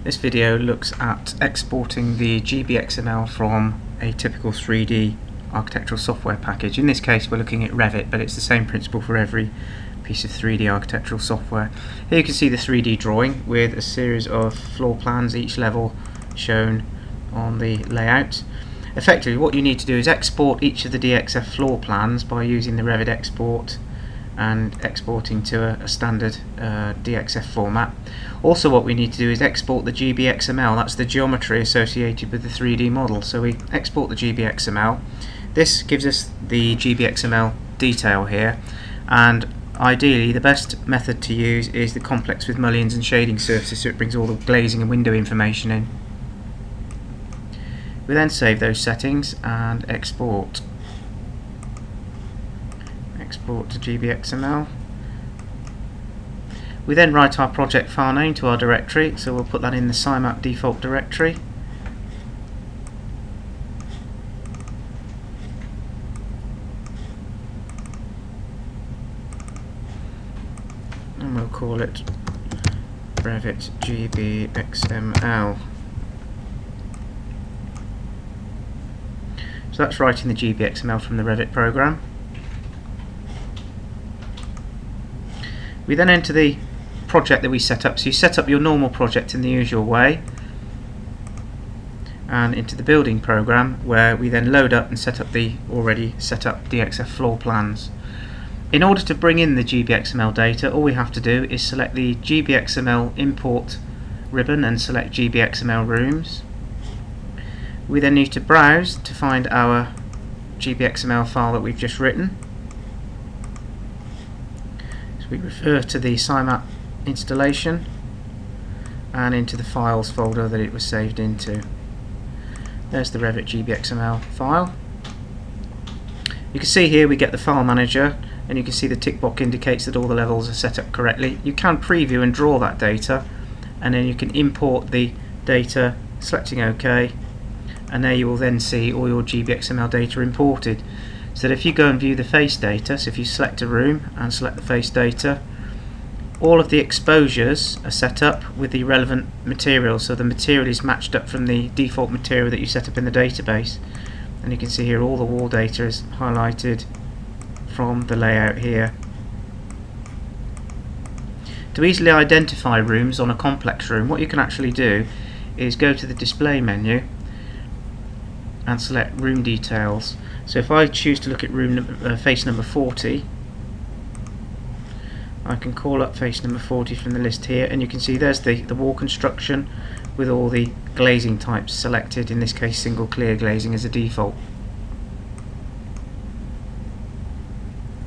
This video looks at exporting the GBXML from a typical 3D architectural software package. In this case we're looking at Revit, but it's the same principle for every piece of 3D architectural software. Here you can see the 3D drawing with a series of floor plans, each level shown on the layout. Effectively what you need to do is export each of the DXF floor plans by using the Revit export and exporting to a standard DXF format. Also what we need to do is export the GBXML, that's the geometry associated with the 3D model. So we export the GBXML. This gives us the GBXML detail here, and ideally the best method to use is the complex with mullions and shading surfaces, so it brings all the glazing and window information in. We then save those settings and export. Export to GBXML. We then write our project file name to our directory, so we'll put that in the SciMap default directory. And we'll call it Revit GBXML. So that's writing the GBXML from the Revit program. We then enter the project that we set up. So you set up your normal project in the usual way, and into the building program, where we then load up and set up the already set up DXF floor plans. In order to bring in the GBXML data, all we have to do is select the GBXML import ribbon and select GBXML rooms. We then need to browse to find our GBXML file that we've just written. So we refer to the SciMap installation and into the files folder that it was saved into. There's the Revit GBXML file. You can see here we get the file manager, and you can see the tick box indicates that all the levels are set up correctly. You can preview and draw that data, and then you can import the data, selecting OK, and there you will then see all your GBXML data imported. So that if you go and view the face data, so if you select a room and select the face data, all of the exposures are set up with the relevant material, so the material is matched up from the default material that you set up in the database. And you can see here all the wall data is highlighted from the layout here. To easily identify rooms on a complex room, what you can actually do is go to the display menu and select room details. So if I choose to look at room face number 40, I can call up face number 40 from the list here, and you can see there's the wall construction with all the glazing types selected, in this case single clear glazing as a default.